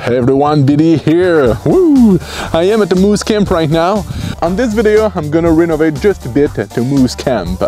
Hey everyone, Diddy here. Woo! I am at the Moose Camp right now. On this video, I'm gonna renovate just a bit to Moose Camp.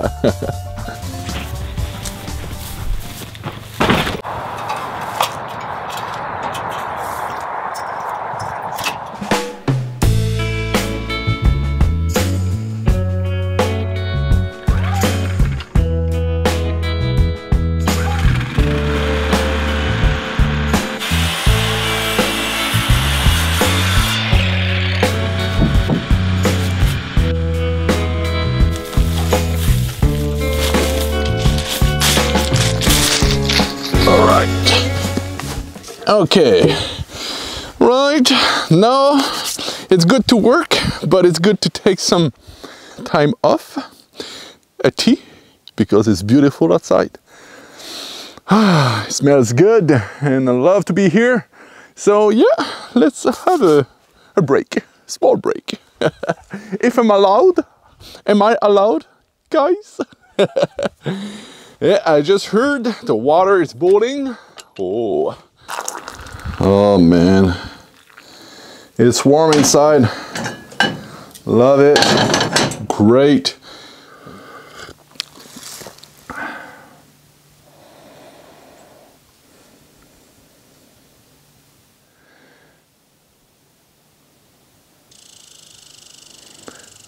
Okay, right now it's good to work, but it's good to take some time off, a tea, because it's beautiful outside. It smells good and I love to be here. So yeah, let's have a break, small break. If I'm allowed, am I allowed, guys? Yeah, I just heard the water is boiling. Oh man, it's warm inside. Love it. Great.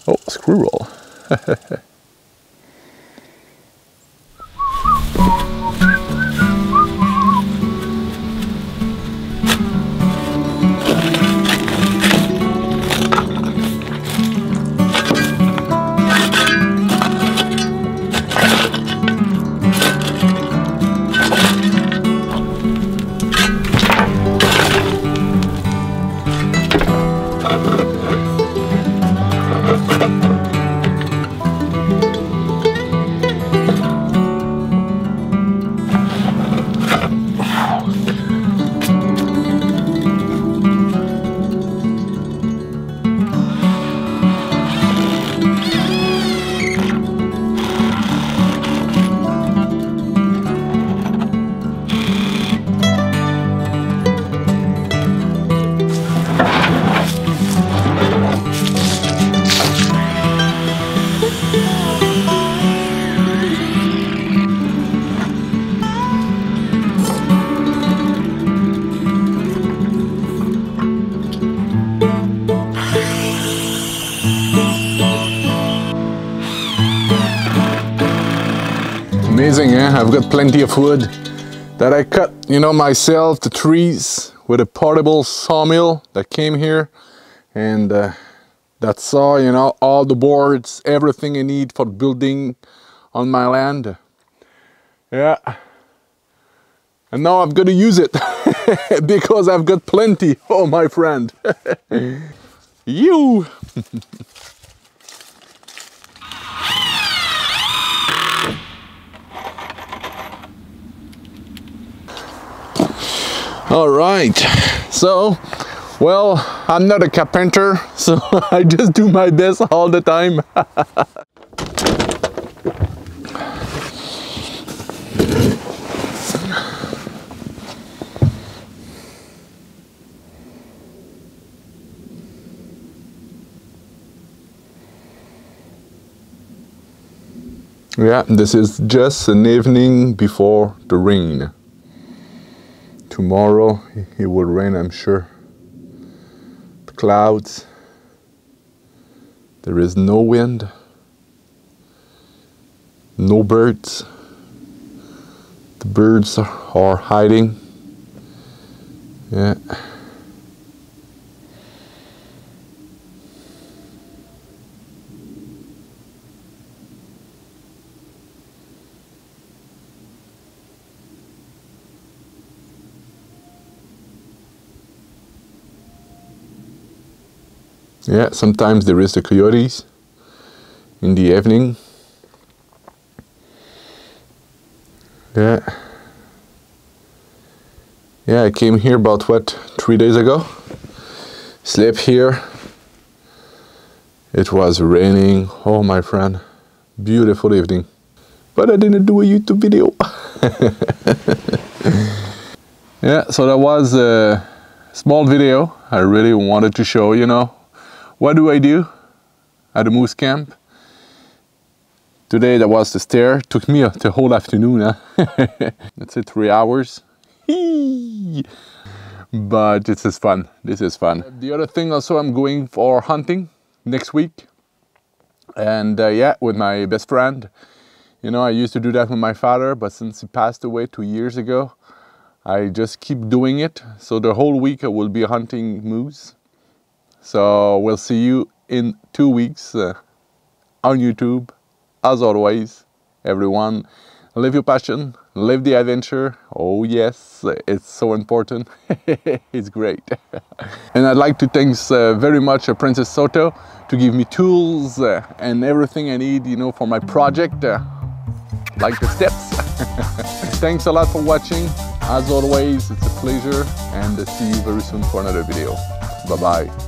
Oh, screw roll. Amazing, eh? I've got plenty of wood that I cut, myself, the trees with a portable sawmill that came here, and that saw, all the boards, everything I need for building on my land. Yeah. And now I've got to use it because I've got plenty. Oh, my friend. You. All right, so, well, I'm not a carpenter, so I just do my best all the time. Yeah, this is just an evening before the rain. Tomorrow it will rain, I'm sure. The clouds. There is no wind. No birds. The birds are hiding. Yeah. Yeah, sometimes there is the coyotes in the evening. Yeah. Yeah, I came here about, 3 days ago. Slept here. It was raining. Oh, my friend. Beautiful evening. But I didn't do a YouTube video. Yeah, so that was a Small video. I really wanted to show, you know, what do I do at a moose camp. Today that was the stair. Took me the whole afternoon. Huh? That's it, 3 hours. But this is fun. This is fun. The other thing also, I'm going for hunting next week. And yeah, with my best friend. You know, I used to do that with my father, but since he passed away 2 years ago, I just keep doing it. So the whole week I will be hunting moose. So we'll see you in 2 weeks on YouTube. As always, everyone, live your passion, live the adventure. Oh yes, it's so important. It's great. And I'd like to thank very much Princess Soto to give me tools and everything I need, you know, for my project, like the steps. Thanks a lot for watching. As always, it's a pleasure, and see you very soon for another video. Bye-bye.